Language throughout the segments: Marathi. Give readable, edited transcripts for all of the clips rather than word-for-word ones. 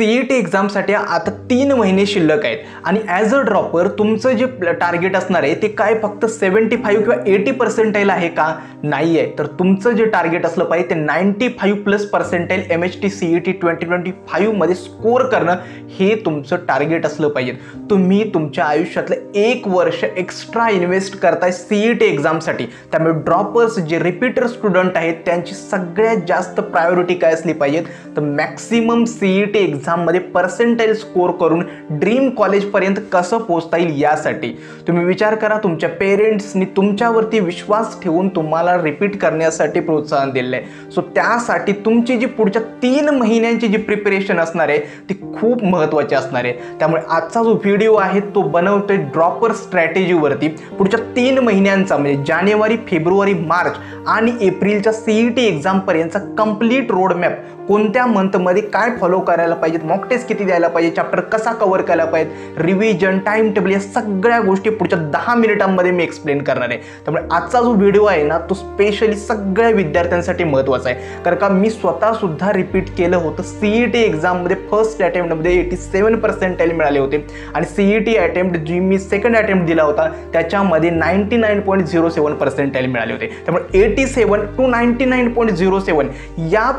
CET एक्झामसाठी आता 3 महिने शिल्लक आहेत आणि ॲज अ ड्रॉपर तुमचं जे टार्गेट असणार आहे ते काय फक्त 75 किंवा 80% आहे का? नाही आहे. तर तुमचं जे टार्गेट असलं पाहिजे ते 95+ MHT CET 2025 मध्ये स्कोर करणं हे तुमचं टार्गेट असलं पाहिजे. तुम्ही तुमच्या आयुष्यातलं 1 वर्ष एक्स्ट्रा इन्व्हेस्ट करताय CET एक्झामसाठी. त्यामुळे ड्रॉपर्स जे रिपीटर स्टुडंट आहेत त्यांची सगळ्यात जास्त प्रायोरिटी काय असली पाहिजे तर मॅक्सिमम CET एक्झाममध्ये पर्सेंटाईल स्कोर करून ड्रीम कॉलेजपर्यंत कसं पोहोचता येईल यासाठी. तुम्ही विचार करा, तुमच्या पेरेंट्सनी तुमच्यावरती विश्वास ठेवून तुम्हाला रिपीट करण्यासाठी प्रोत्साहन दिलं आहे. सो त्यासाठी तुमची जी पुढच्या 3 महिन्यांची जी प्रिपरेशन असणार आहे ती खूप महत्त्वाची असणार आहे. त्यामुळे आजचा जो व्हिडिओ आहे तो बनवतोय ड्रॉपर स्ट्रॅटेजीवरती. पुढच्या 3 महिन्यांचा म्हणजे जानेवारी, फेब्रुवारी, मार्च आणि एप्रिलच्या CET एक्झामपर्यंतचा कंप्लीट रोडमॅप, कोणत्या मंथमध्ये काय फॉलो करायला पाहिजेत, मॉक टेस्ट किती द्यायला पाहिजे, चॅप्टर कसा कव्हर करायला पाहिजे, रिव्हिजन, टाइम टेबल, या सगळ्या गोष्टी पुढच्या 10 मिनिटांमध्ये मी एक्सप्लेन करणार आहे. त्यामुळे आजचा जो व्हिडिओ आहे ना तो स्पेशली सगळ्या विद्यार्थ्यांसाठी महत्त्वाचा आहे. कारण का मी स्वतः सुद्धा रिपीट केलं होतं. CET एक्झाममध्ये फर्स्ट अटेम्प्टमध्ये 87% मिळाले होते आणि CET अटेम्प्ट जी मी सेकंड अटेम्प्ट दिला होता त्याच्यामध्ये 99.07% मिळाले होते. त्यामुळे 87 to 99.07 या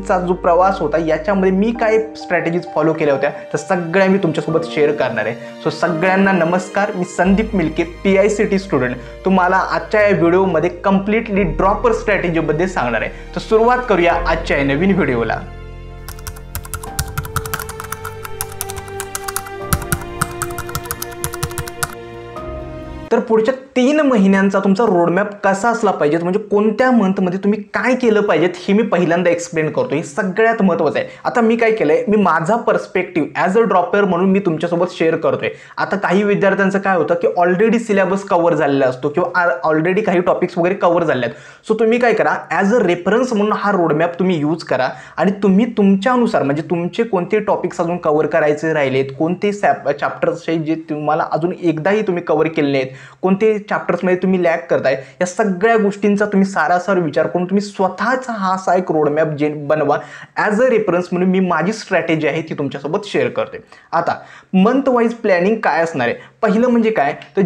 चा जो प्रवास होता याच्यामध्ये मी काय स्ट्रॅटेजीज फॉलो केल्या होत्या तर सगळ्या मी तुमच्यासोबत शेअर करणार आहे. सो सगळ्यांना नमस्कार, मी संदीप मिल्के, PICT स्टुडंट, तुम्हाला आजच्या या व्हिडिओमध्ये कम्प्लिटली ड्रॉपर स्ट्रॅटेजीबद्दल सांगणार आहे. तर सुरुवात करूया आजच्या या नवीन व्हिडिओला. तर पुढच्या 3 महिन्यांचा तुमचा रोडमॅप कसा असला पाहिजे, म्हणजे कोणत्या मंथमध्ये तुम्ही काय केलं पाहिजे हे मी पहिल्यांदा एक्सप्लेन करतो. हे सगळ्यात महत्त्वाचं आहे. आता मी काय केलंय, मी माझा पर्स्पेक्टिव्ह ॲज अ ड्रॉपर म्हणून मी तुमच्यासोबत शेअर करतोय. आता काही विद्यार्थ्यांचं काय होतं की ऑलरेडी सिलेबस कव्हर झालेला असतो किंवा ऑलरेडी काही टॉपिक्स वगैरे कव्हर झाले आहेत. सो तुम्ही काय करा, ॲज अ रेफरन्स म्हणून हा रोडमॅप तुम्ही यूज करा आणि तुम्ही तुमच्यानुसार म्हणजे तुमचे कोणते टॉपिक्स अजून कव्हर करायचे राहिलेत, कोणते चॅप्टर्स जे तुम्हाला अजून एकदाही तुम्ही कव्हर केले नाहीत, कोणते चॅप्टर्समध्ये तुम्ही लॅग करताय, या सगळ्या गोष्टींचा तुम्ही सारासार विचार करून तुम्ही स्वतःचा हा असा एक रोडमॅप जे बनवा. ॲज अ रेफरन्स म्हणून मी माझी स्ट्रॅटेजी आहे ती तुमच्यासोबत शेअर करते. आता मंथ वाईज प्लॅनिंग काय असणार आहे, पहिलं म्हणजे काय तर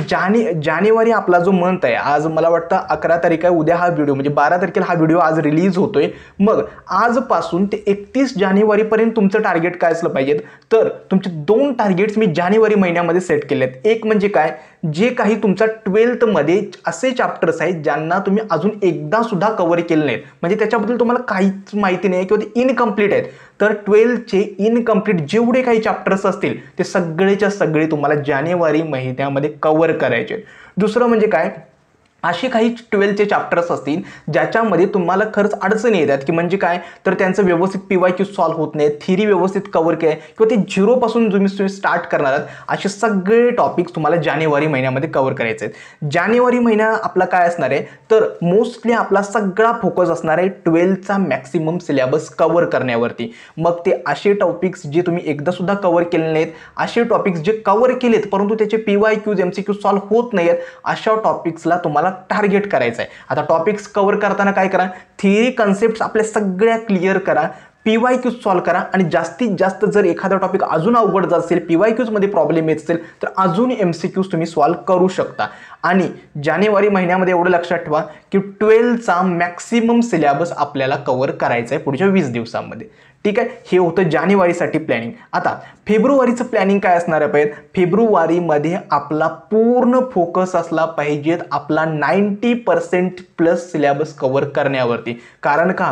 जानेवारी आपला जो मंथ आहे, आज मला वाटतं 11 तारीख आहे, उद्या हा व्हिडिओ म्हणजे 12 तारखेला हा व्हिडिओ आज रिलीज होतोय. मग आजपासून ते 31 जानेवारीपर्यंत तुमचं टार्गेट काय असलं पाहिजे तर तुमचे 2 टार्गेट्स मी जानेवारी महिन्यामध्ये सेट केले आहेत. एक म्हणजे काय, जे काही तुमचा 12th मध्ये असे चॅप्टर्स आहेत ज्यांना तुम्ही अजून एकदा सुद्धा कव्हर केले नाहीत, म्हणजे त्याच्याबद्दल तुम्हाला काहीच माहिती नाही किंवा ते इनकम्प्लीट आहेत, तर 12th इनकम्प्लीट जेवढे काही चॅप्टर्स असतील ते सगळेच्या सगळे तुम्हाला जानेवारी महिन्यामध्ये कव्हर करायचे. दुसरं म्हणजे काय, असे काही 12th चॅप्टर्स असतील ज्याच्यामध्ये तुम्हाला खरंच अडचणी येतात की म्हणजे काय तर त्यांचं व्यवस्थित PYQ सॉल्व्ह होत नाही, थिअरी व्यवस्थित कव्हर केली किंवा ते 0पासून तुम्ही स्टार्ट करणार आहात, असे सगळे टॉपिक्स तुम्हाला जानेवारी महिन्यामध्ये कव्हर करायचे आहेत. जानेवारी महिना आपला काय असणार आहे तर मोस्टली आपला सगळा फोकस असणार आहे 12thचा मॅक्सिमम सिलेबस कव्हर करण्यावरती. मग ते असे टॉपिक्स जे तुम्ही एकदा सुद्धा कव्हर केले नाहीत, असे टॉपिक्स जे कव्हर केलेत परंतु त्याचे PYQs MCQ सॉल्व्ह होत नाहीत, अशा टॉपिक्सला तुम्हाला टार्गेट करायचं आहे. आता टॉपिक्स कव्हर करताना काय करा, थिअरी कन्सेप्ट आपल्या सगळ्या क्लिअर करा, PYQ सॉल्व्ह करा आणि जास्तीत जास्त जर एखादा टॉपिक अजून अवघड जात असेल, PYQs मध्ये प्रॉब्लेम येत असेल तर अजून MCQs तुम्ही सॉल्व्ह करू शकता. आणि जानेवारी महिन्यामध्ये एवढं लक्षात ठेवा की 12thचा मॅक्सिमम सिलेबस आपल्याला कव्हर करायचा आहे पुढच्या 20 दिवसांमध्ये. ठीक आहे, हे होतं जानेवारीसाठी प्लॅनिंग. आता फेब्रुवारीचं प्लॅनिंग काय असणार आहे, फेब्रुवारीमध्ये आपला पूर्ण फोकस असला पाहिजे आपला 90% सिलेबस कव्हर करण्यावरती. कारण का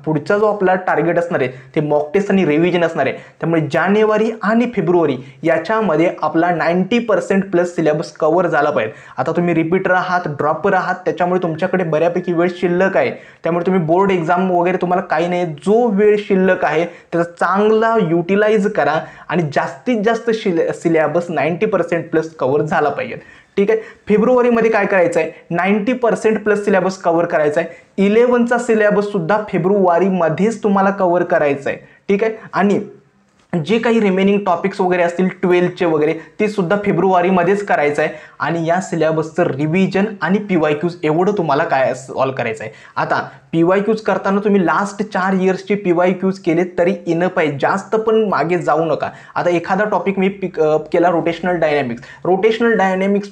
पुढचा जो आपला टार्गेट असणार आहे ते मॉक टेस्ट आणि रिव्हिजन असणार आहे. त्यामुळे जानेवारी आणि फेब्रुवारी याच्यामध्ये आपला 90% सिलेबस कव्हर झाला पाहिजे. आता तुम्ही रिपीटर आहात, ड्रॉपर आहात, त्याच्यामुळे तुमच्याकडे बऱ्यापैकी वेळ शिल्लक आहे. त्यामुळे तुम्ही बोर्ड एक्झाम वगैरे तुम्हाला काही नाही, जो वेळ शिल्लक आहे त्याचा चांगला युटिलाइज करा आणि जास्तीत जास्त सिलेबस 90% कव्हर झाला पाहिजे. ठीक आहे, फेब्रुवारीमध्ये काय करायचं आहे, 90% सिलेबस कव्हर करायचा आहे. 11चा सिलेबस सुद्धा फेब्रुवारीमध्येच तुम्हाला कव्हर करायचा आहे. ठीक आहे, आणि जे काही रिमेनिंग टॉपिक्स वगैरे असतील 12चे वगैरे ते सुद्धा फेब्रुवारीमध्येच करायचं आहे आणि या सिलेबसचं रिव्हिजन आणि PYQs एवढं तुम्हाला काय सॉल्व करायचं आहे. आता PYQs करताना तुम्ही लास्ट 4 इयर्सचे PYQs केले तरी इनफ आहे, जास्त पण मागे जाऊ नका. आता एखादा टॉपिक मी केला रोटेशनल डायनॅमिक्स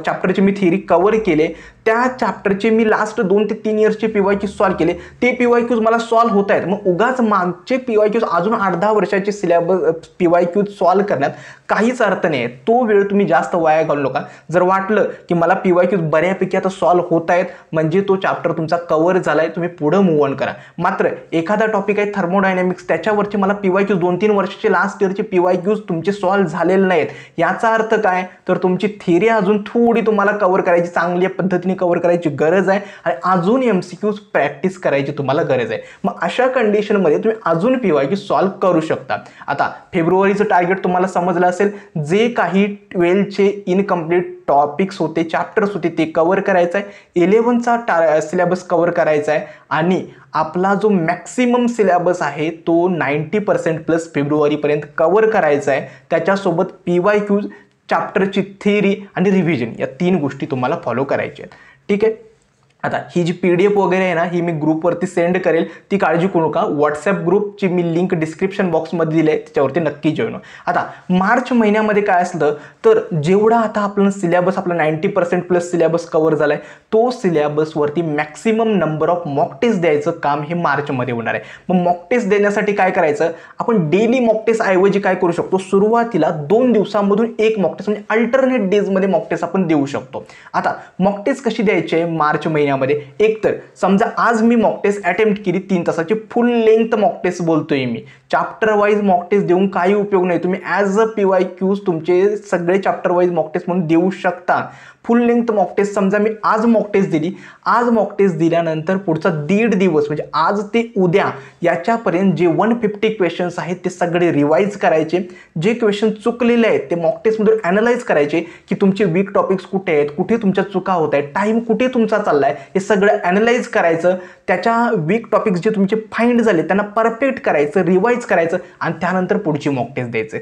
चॅप्टरचे मी थिअरी कव्हर केले, त्या चॅप्टरचे मी लास्ट 2 ते 3 इयर्सचे PYQs सॉल्व केले, ते PYQs मला सॉल्व होत आहेत. मग उगाच मागचे PYQs अजून 8-10 वर्षाचे सिलेबस PYQs सॉल्व करण्यात काहीच अर्थ नाही. तो वेळ तुम्ही जास्त वाया घालू नका. जर वाटलं की मला PYQs बऱ्यापैकी आता सॉल्व होत आहेत म्हणजे तो चॅप्टर तुमचा कव्हर झालाय, तुम्ही पुढे मूव्ह ऑन करा. मात्र एखादा टॉपिक आहे थर्मोडायनॅमिक्स, त्याच्यावरचे मला PYQs 2-3 वर्षाचे लास्ट इयरचे PYQs तुमचे सॉल्व झालेले नाहीत, याचा अर्थ काय तर तुमची थिअरी अजून थोडी तुम्हाला कव्हर करायची, चांगल्या पद्धतीने कव्हर करायची गरज आहे आणि अजून MCQs प्रॅक्टिस करायची तुम्हाला गरज आहे. मग अशा कंडिशनमध्ये तुम्ही अजून PYQs सॉल्व करू शकता. आता फेब्रुवारीचं टार्गेट तुम्हाला समजलं असेल, जे काही 12चे इनकम्प्लीट टॉपिक्स होते, चॅप्टर्स होते ते कव्हर करायचं आहे, 11चा सिलेबस कव्हर करायचा आहे आणि आपला जो मॅक्सिमम सिलेबस आहे तो 90% प्लस फेब्रुवारीपर्यंत कव्हर करायचा आहे. त्याच्यासोबत PYQs, चॅप्टरची थिअरी आणि रिव्हिजन या 3 गोष्टी तुम्हाला फॉलो करायच्या आहेत. ठीक आहे. आता ही जी PDF वगैरे आहे ना, ही मी ग्रुपवरती सेंड करेल, ती काळजी करू नका. व्हॉट्सॲप ग्रुपची मी लिंक डिस्क्रिप्शन बॉक्समध्ये दिली आहे, त्याच्यावरती नक्की जॉईन. आता मार्च महिन्यामध्ये काय असलं तर जेवढा आता आपलं सिलेबस आपला 90% प्लस सिलेबस कव्हर झाला आहे, तो सिलेबसवरती maximum number of mock test द्यायचं काम हे मार्चमध्ये होणार आहे. मग मॉक टेस्ट देण्यासाठी काय करायचं, आपण डेली मॉक टेस्ट ऐवजी काय करू शकतो, सुरुवातीला 2 दिवसांमधून एक मॉक टेस्ट म्हणजे अल्टरनेट डेजमध्ये मॉक टेस्ट आपण देऊ शकतो. आता मॉक टेस्ट कशी द्यायची आहे मार्च महिन्यामध्ये, एक तर समजा आज मी मॉक टेस्ट अटेम्प्ट केली 3 तासाची फुल लेंथ मॉक टेस्ट बोलतोय मी, चॅप्टर वाईज मॉक टेस्ट देऊन काही उपयोग नाही. तुम्ही ॲज अ PYQs तुमचे सगळे चॅप्टर वाईज मॉक टेस्ट म्हणून देऊ शकता. फुल लेंथ मॉक टेस्ट समजा मी आज मॉक टेस्ट दिली, आज मॉक टेस्ट दिल्यानंतर पुढचा 1.5 दिवस म्हणजे आज ते उद्या याच्यापर्यंत जे 150 क्वेश्चन्स आहेत ते सगळे रिवाईज करायचे. जे क्वेश्चन चुकलेले आहेत ते मॉक टेस्टमधून ॲनालाइज करायचे की तुमचे वीक टॉपिक्स कुठे आहेत, कुठे तुमच्या चुका होत आहेत, टाईम कुठे तुमचा चाललाय, हे सगळं ॲनालाइज करायचं. त्याच्या वीक टॉपिक्स जे तुमचे फाइंड झाले त्यांना परफेक्ट करायचं, रिवाईज करायचं आणि त्यानंतर पुढची मॉक टेस्ट द्यायचं.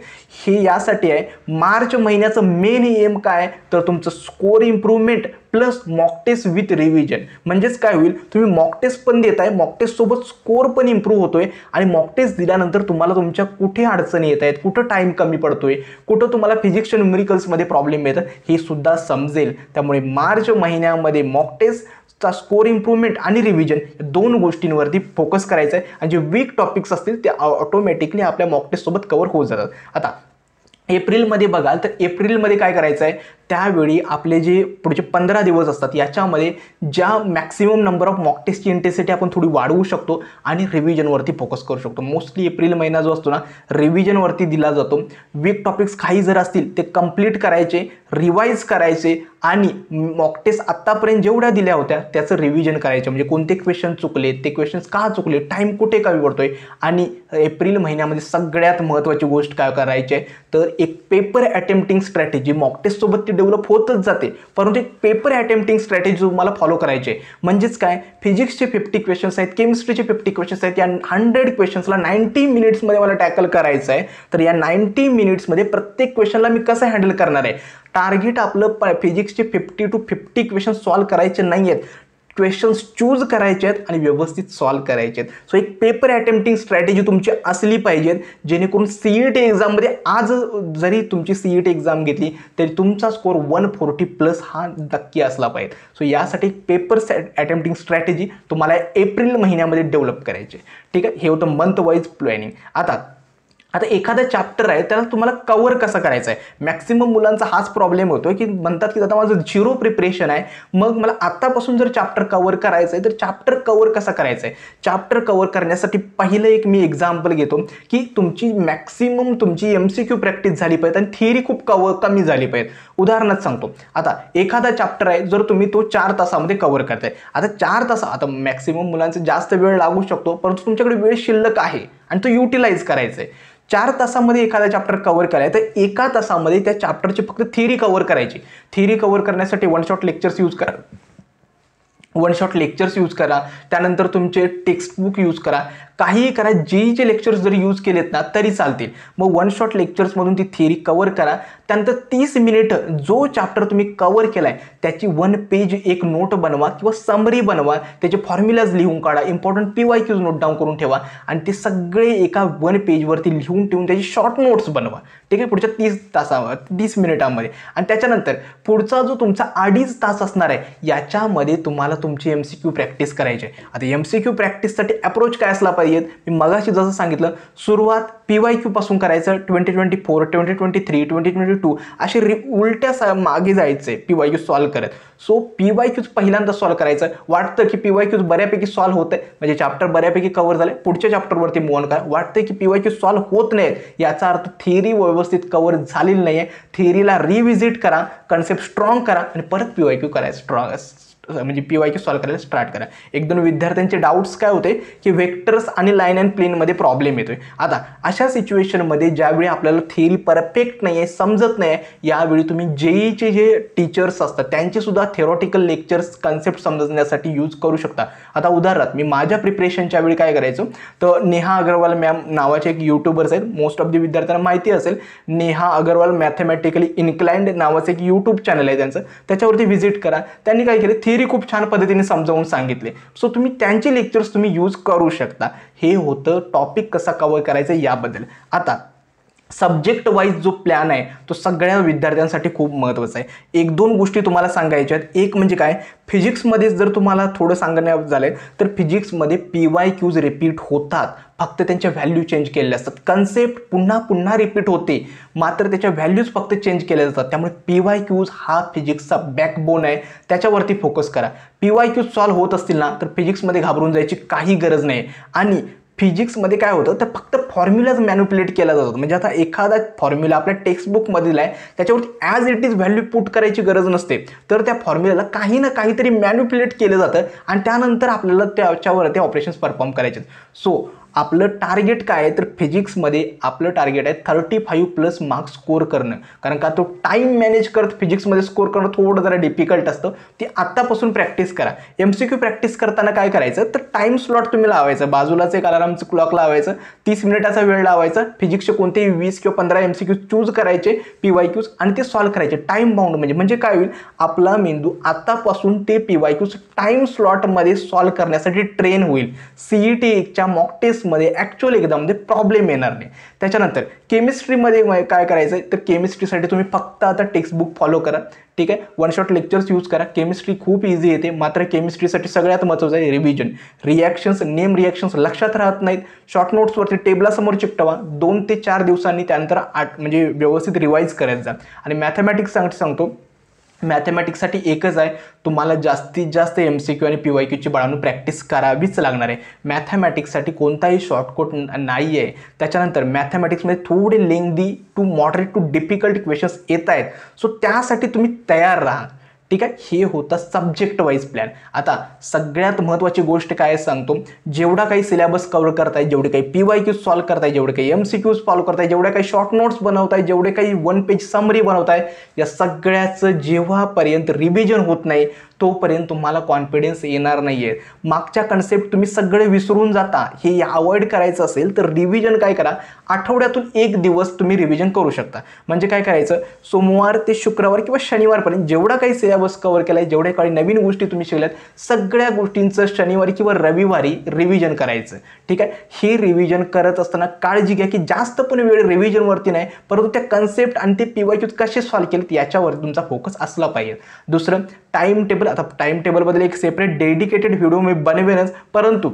हे यासाठी आहे. मार्च महिन्याचं मेन एम काय तर तुमचं score improvement plus mock test with revision. म्हणजेच काय होईल, तुम्ही मॉक टेस्ट पण देताय, मॉक टेस्ट सोबत स्कोर पण इम्प्रूव्ह होतोय आणि मॉक टेस्ट दिल्यानंतर तुम्हाला तुमच्या कुठे अडचणी येत आहेत, कुठं टाइम कमी पडतोय, कुठं तुम्हाला फिजिक्स आणि न्यूमेरिकल्समध्ये प्रॉब्लेम येतात हे सुद्धा समजेल. त्यामुळे मार्च महिन्यामध्ये मॉक टेस्ट चा स्कोर इम्प्रूव्हमेंट आणि रिव्हिजन या 2 गोष्टींवरती फोकस करायचा आहे आणि जे वीक टॉपिक्स असतील ते ऑटोमॅटिकली आपल्या मॉक टेस्ट सोबत कव्हर होत जातात. आता एप्रिलमध्ये बघाल तर एप्रिलमध्ये काय करायचं आहे, त्यावेळी आपले जे पुढचे 15 दिवस असतात याच्यामध्ये ज्या मॅक्सिमम नंबर ऑफ मॉक टेस्टची इंटेन्सिटी आपण थोडी वाढवू शकतो आणि रिव्हिजनवरती फोकस करू शकतो. मोस्टली एप्रिल महिना जो असतो ना रिव्हिजनवरती दिला जातो. वीक टॉपिक्स काही जर असतील ते कंप्लीट करायचे, रिवाईज करायचे आणि मॉक टेस्ट आत्तापर्यंत जेवढ्या दिल्या होत्या त्याचं रिव्हिजन करायचं. म्हणजे कोणते क्वेश्चन चुकले, ते क्वेश्चन्स का चुकले, टाईम कुठे कमी पडतोय. आणि एप्रिल महिन्यामध्ये सगळ्यात महत्त्वाची गोष्ट काय करायची आहे तर एक पेपर अटेम्प्टिंग स्ट्रॅटेजी मॉक टेस्टसोबत ती डेव्हलप होतच जाते, परंतु एक पेपर अटेम्प्टिंग स्ट्रॅटेजी तुम्हाला फॉलो करायची आहे. म्हणजेच काय, फिजिक्सचे 50 क्वेश्चन्स आहेत, केमिस्ट्रीचे 50 क्वेश्चन्स आहेत, या 100 क्वेश्चन्सला 90 मिनिट्समध्ये मला टॅकल करायचं आहे. तर या 90 मिनिट्समध्ये प्रत्येक क्वेश्चनला मी कसं हँडल करणार आहे. टार्गेट आपलं फिजिक्सचे 50 to 50 क्वेश्चन सॉल्व करायचे नाही आहेत, क्वेश्चन्स चूज करायचे आहेत आणि व्यवस्थित सॉल्व करायचे आहेत. सो एक पेपर अटेम्प्टिंग स्ट्रॅटेजी तुमची असली पाहिजे, जेणेकरून CET एक्झाममध्ये आज जरी तुमची CET एक्झाम घेतली तरी तुमचा स्कोर 140 प्लस हा नक्की असला पाहिजे. सो यासाठी पेपर अटेम्प्टिंग स्ट्रॅटेजी तुम्हाला एप्रिल महिन्यामध्ये डेव्हलप करायची. ठीक आहे, हे होतं मंथ वाईज प्लॅनिंग. आता एखादा चॅप्टर आहे त्याला तुम्हाला कव्हर कसं करायचं आहे. मॅक्सिमम मुलांचा हाच प्रॉब्लेम होतो की म्हणतात की आता माझं 0 प्रिपरेशन आहे, मग मला आत्तापासून जर चॅप्टर कव्हर करायचं आहे तर चॅप्टर कव्हर कसं करायचं आहे. चॅप्टर कव्हर करण्यासाठी पहिलं एक मी एक्झाम्पल घेतो की तुमची मॅक्सिमम तुमची MCQ प्रॅक्टिस झाली पाहिजे आणि थिअरी खूप कमी झाली पाहिजे. उदाहरणार्थ सांगतो, आता एखादा चॅप्टर आहे जर तुम्ही तो 4 तासामध्ये कव्हर करताय, आता 4 तास, आता मॅक्सिमम मुलांचा जास्त वेळ लागू शकतो, परंतु तुमच्याकडे वेळ शिल्लक आहे आणि तो युटिलाइज करायचा आहे. 4 तासामध्ये एखादा चॅप्टर कव्हर करायचं तर 1 तासामध्ये त्या चॅप्टरची फक्त थिअरी कव्हर करायची. थिअरी कव्हर करण्यासाठी वन शॉट लेक्चर्स यूज करा, त्यानंतर तुमचे टेक्स्टबुक यूज करा. काहीही करा, जे लेक्चर्स जरी यूज केलेत ना तरी चालतील. मग वन शॉट लेक्चर्समधून ती थिअरी कव्हर करा. त्यानंतर 30 मिनिट जो चॅप्टर तुम्ही कव्हर केलाय त्याची 1 पेज एक नोट बनवा किंवा समरी बनवा, त्याचे फॉर्म्युलाज लिहून काढा, इम्पॉर्टंट PYQs नोट डाऊन करून ठेवा आणि ते सगळे एका 1 पेजवरती लिहून ठेवून त्याची शॉर्ट नोट्स बनवा. ठीक आहे, पुढच्या 30 मिनिटांमध्ये. आणि त्याच्यानंतर पुढचा जो तुमचा 2.5 तास असणार आहे याच्यामध्ये तुम्हाला तुमची MCQ प्रॅक्टिस करायची आहे. आता MCQ प्रॅक्टिससाठी अप्रोच काय असला पाहिजे, मी मगाशी जसं सांगितलं, सुरुवात PYQ पासून करायचं. 2024, 2023, 2022 असे उलट्या मागे जायचे PYQ सॉल्व्ह करत. सो PYQs पहिल्यांदा सॉल्व्ह करायचं. वाटतं की PYQs बऱ्यापैकी सॉल्व्ह होत आहे, म्हणजे चॅप्टर बऱ्यापैकी कव्हर झाले, पुढच्या चॅप्टरवरती मूव्ह ऑन करा. वाटतं की PYQ सॉल्व्ह होत नाहीत, याचा अर्थ थिअरी व्यवस्थित कव्हर झालेली नाही आहे. थिअरीला रिव्हिजिट करा, कन्सेप्ट स्ट्रॉंग करा आणि परत PYQ करायचं स्ट्रॉंग, म्हणजे PYQ सॉल्व्ह करायला स्टार्ट करा. 1-2 विद्यार्थ्यांचे डाऊट्स काय होते की वेक्टर्स आणि लाईन अँड प्लेनमध्ये प्रॉब्लेम येतोय. आता अशा सिच्युएशनमध्ये ज्यावेळी आपल्याला थिअरी परफेक्ट नाही आहे, समजत नाही आहे, यावेळी तुम्ही JEEचे जे टीचर्स असतात त्यांचे सुद्धा थेरॉटिकल लेक्चर्स कन्सेप्ट समजण्यासाठी यूज करू शकता. आता उदाहरणार्थ मी माझ्या प्रिपरेशनच्या वेळी काय करायचो, तर नेहा अग्रवाल मॅम नावाचे एक यूट्यूबर्स आहेत, मोस्ट ऑफ द विद्यार्थ्यांना माहिती असेल. नेहा अग्रवाल मॅथमॅटिकली इन्क्लाइंड नावाचं एक यूट्यूब चॅनल आहे त्यांचं, त्याच्यावरती व्हिजिट करा. त्यांनी काय केलं, थिअरी खूप छान पद्धतीने समजावून सांगितले. सो तुम्ही त्यांचे लेक्चर्स तुम्ही यूज करू शकता. हे होतं टॉपिक कसा कव्हर करायचा याबद्दल. आता सब्जेक्ट वाईज जो प्लॅन आहे तो सगळ्या विद्यार्थ्यांसाठी खूप महत्त्वाचा आहे. 1-2 गोष्टी तुम्हाला सांगायच्या आहेत. एक म्हणजे काय, फिजिक्समध्ये जर तुम्हाला थोडं सांगण्यात झालं तर फिजिक्समध्ये PYQs रिपीट होतात, फक्त त्यांच्या व्हॅल्यू चेंज केलेल्या असतात. कन्सेप्ट पुन्हा पुन्हा रिपीट होते, मात्र त्याच्या व्हॅल्यूज फक्त चेंज केल्या जातात. त्यामुळे PYQs हा फिजिक्सचा बॅकबोन आहे, त्याच्यावरती फोकस करा. PYQs सॉल्व्ह होत असतील ना तर फिजिक्समध्ये घाबरून जायची काही गरज नाही. आणि फिजिक्समध्ये काय होतं तर फक्त फॉर्म्युलाज मॅनिप्युलेट केला जातो. म्हणजे आता एखादा फॉर्म्युला आपल्या टेक्स्टबुकमधील आहे त्याच्यावरती as it is value put करायची गरज नसते, तर त्या फॉर्म्युलाला काही ना काहीतरी मॅनिप्युलेट केलं जातं आणि त्यानंतर आपल्याला त्याच्यावरती ऑपरेशन्स परफॉर्म करायचे. सो आपलं टार्गेट काय आहे तर फिजिक्समध्ये आपलं टार्गेट आहे 35+ मार्क्स स्कोर करणं. कारण का तो टाईम मॅनेज करत फिजिक्समध्ये स्कोर करणं थोडं जरा डिफिकल्ट असतं. ते आत्तापासून प्रॅक्टिस करा. MCQ प्रॅक्टिस करताना काय करायचं तर टाईम स्लॉट तुम्ही लावायचं, बाजूलाच एक अलारामचं क्लॉक लावायचं, 30 मिनिटाचा वेळ लावायचा. फिजिक्सचे कोणतेही 20 किंवा 15 MCQ चूज करायचे PYQs आणि ते सॉल्व्ह करायचे टाईम बाउंड. म्हणजे काय होईल, आपला मेंदू आतापासून ते PYQs टाईम स्लॉटमध्ये सॉल्व्ह करण्यासाठी ट्रेन होईल. CET 1च्या मॉक टेस्टमध्ये ॲक्च्युअल एक्झाममध्ये प्रॉब्लेम येणार नाही. त्याच्यानंतर केमिस्ट्रीमध्ये काय करायचं तर केमिस्ट्रीसाठी तुम्ही फक्त आता टेक्स्टबुक फॉलो करा. ठीक आहे, 1 शॉट लेक्चर्स यूज करा. केमिस्ट्री खूप इझी येते, मात्र केमिस्ट्रीसाठी सगळ्यात महत्त्वाचं आहे रिव्हिजन. रिॲक्शन्स, नेम रिॲक्शन्स लक्षात राहत नाहीत, शॉर्ट नोट्सवरती टेबलासमोर चिकटवा. 2 ते 4 दिवसांनी त्यानंतर म्हणजे व्यवस्थित रिवाईज करायचं जा. आणि मॅथमॅटिक्स सांगतो, मॅथमॅटिक्ससाठी एकच आहे, तुम्हाला जास्तीत जास्त MCQ आणि PYQची बाळांनो प्रॅक्टिस करावीच लागणार आहे. मॅथमॅटिक्ससाठी कोणताही शॉर्टकट नाही आहे. त्याच्यानंतर मॅथमॅटिक्समध्ये थोडे lengthy to moderate to difficult questions येत आहेत, सो त्यासाठी तुम्ही तयार राहा. ठीक आहे, हे होतं सब्जेक्ट वाईज प्लॅन. आता सगळ्यात महत्त्वाची गोष्ट काय सांगतो, जेवढा काही सिलेबस कव्हर करताय, जेवढे काही PYQs सॉल्व्ह करताय, जेवढे काही MCQs सॉल्व्ह करताय, जेवढे काही शॉर्ट नोट्स बनवताय, जेवढे काही 1 पेज समरी बनवताय, या सगळ्याचं जेव्हापर्यंत रिव्हिजन होत नाही तोपर्यंत तुम्हाला कॉन्फिडन्स येणार नाही आहे. मागच्या कन्सेप्ट तुम्ही सगळे विसरून जाता. हे अवॉइड करायचं असेल तर रिव्हिजन काय करा, आठवड्यातून 1 दिवस तुम्ही रिव्हिजन करू शकता. म्हणजे काय करायचं, सोमवार ते शुक्रवार किंवा शनिवारपर्यंत जेवढा काही सिलेबस कव्हर केलाय, जेवढ्या काही नवीन गोष्टी तुम्ही शिकल्यात, सगळ्या गोष्टींचं शनिवारी किंवा रविवारी रिव्हिजन करायचं. ठीक आहे, हे रिव्हिजन करत असताना काळजी घ्या की जास्त पण वेळ रिव्हिजनवरती नाही, परंतु त्या कन्सेप्ट आणि ते PYQs कसे सॉल्व्ह केलेत याच्यावरती तुमचा फोकस असला पाहिजे. दुसरं, टाइम टेबल. आता टाइम टेबलबद्दल एक सेपरेट डेडिकेटेड व्हिडिओ मी बनवेनच, परंतु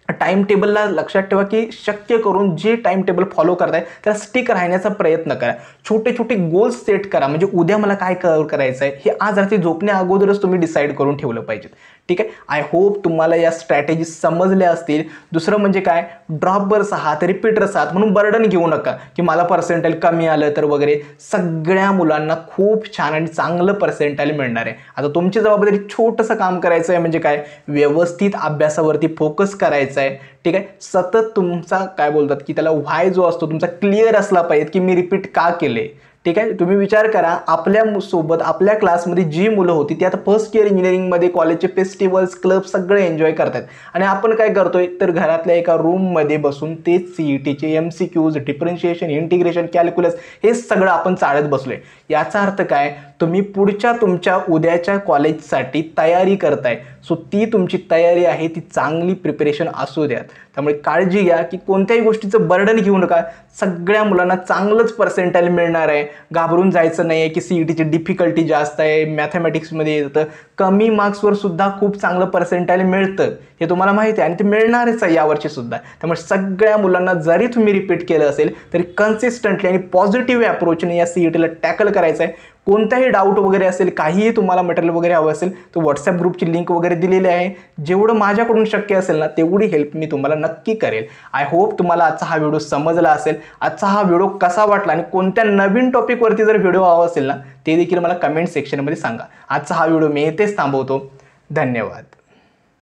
टाइम टेबलला लक्षात ठेवा की शक्य करून जे टाइम टेबल फॉलो करताय त्याला स्टिक राहण्याचा प्रयत्न करा. छोटे छोटे गोल्स सेट करा, म्हणजे उद्या मला काय कव्हर करायचं आहे हे आज रात्री झोपण्या अगोदरच तुम्ही डिसाईड करून ठेवलं पाहिजे. ठीक आहे, आय होप तुम्हाला या स्ट्रॅटेजी समजल्या असतील. दुसरं म्हणजे काय, ड्रॉपर्स आहात, रिपीटर्स आहात म्हणून बर्डन घेऊ नका की मला पर्सेंटाईल कमी आलं तर वगैरे. सगळ्या मुलांना खूप छान आणि चांगलं पर्सेंटाईल मिळणार आहे. आता तुमची जबाबदारी छोटंसं काम करायचं आहे, म्हणजे काय, व्यवस्थित अभ्यासावरती फोकस करायचं आहे. ठीक आहे. सतत तुमचा काय बोलतात की त्याला व्हाय जो असतो तुमचा क्लिअर असला पाहिजे की मी रिपीट का केले. ठीक आहे. तुम्ही विचार करा, आपल्या सोबत आपल्या क्लासमध्ये जी मुलं होती ती आता फर्स्ट इयर इंजिनिअरिंगमध्ये कॉलेजचे फेस्टिवल्स क्लब सगळे एन्जॉय करतात आणि आपण काय करतोय तर घरातल्या एका रूममध्ये बसून तेच CETचे MCQs, डिफरन्शिएशन, इंटिग्रेशन, कॅल्क्युलस हे सगळं आपण चाळत बसलोय. याचा अर्थ काय, तुम्ही पुढच्या तुमच्या उद्याच्या कॉलेजसाठी तयारी करताय. सो ती तुमची तयारी आहे ती चांगली प्रिपरेशन असू द्यात. त्यामुळे काळजी घ्या की कोणत्याही गोष्टीचं बर्डन घेऊ नका. सगळ्या मुलांना चांगलंच पर्सेंटाईल मिळणार आहे. घाबरून जायचं नाही आहे की CETची डिफिकल्टी जास्त आहे, मॅथमॅटिक्समध्ये येतं, कमी मार्क्सवर सुद्धा खूप चांगलं पर्सेंटाईल मिळतं हे तुम्हाला माहिती आहे आणि ते मिळणारच आहे यावर्षी सुद्धा. त्यामुळे सगळ्या मुलांना जरी तुम्ही रिपीट केलं असेल तरी कन्सिस्टंटली आणि पॉझिटिव्ह अप्रोचने या CETला टॅकल करायचं आहे. कोणताही डाऊट वगैरे असेल, काहीही तुम्हाला मटेरियल वगैरे हवं असेल तर व्हॉट्सॲप ग्रुपची लिंक वगैरे दिलेली आहे. जेवढं माझ्याकडून शक्य असेल ना तेवढी हेल्प मी तुम्हाला नक्की करेल. आय होप तुम्हाला आजचा हा व्हिडिओ समजला असेल. आजचा हा व्हिडिओ कसा वाटला आणि कोणत्या नवीन टॉपिकवरती जर व्हिडिओ हवा असेल ना ते देखील मला कमेंट सेक्शनमध्ये सांगा. आजचा हा व्हिडिओ मी येथेच थांबवतो. धन्यवाद.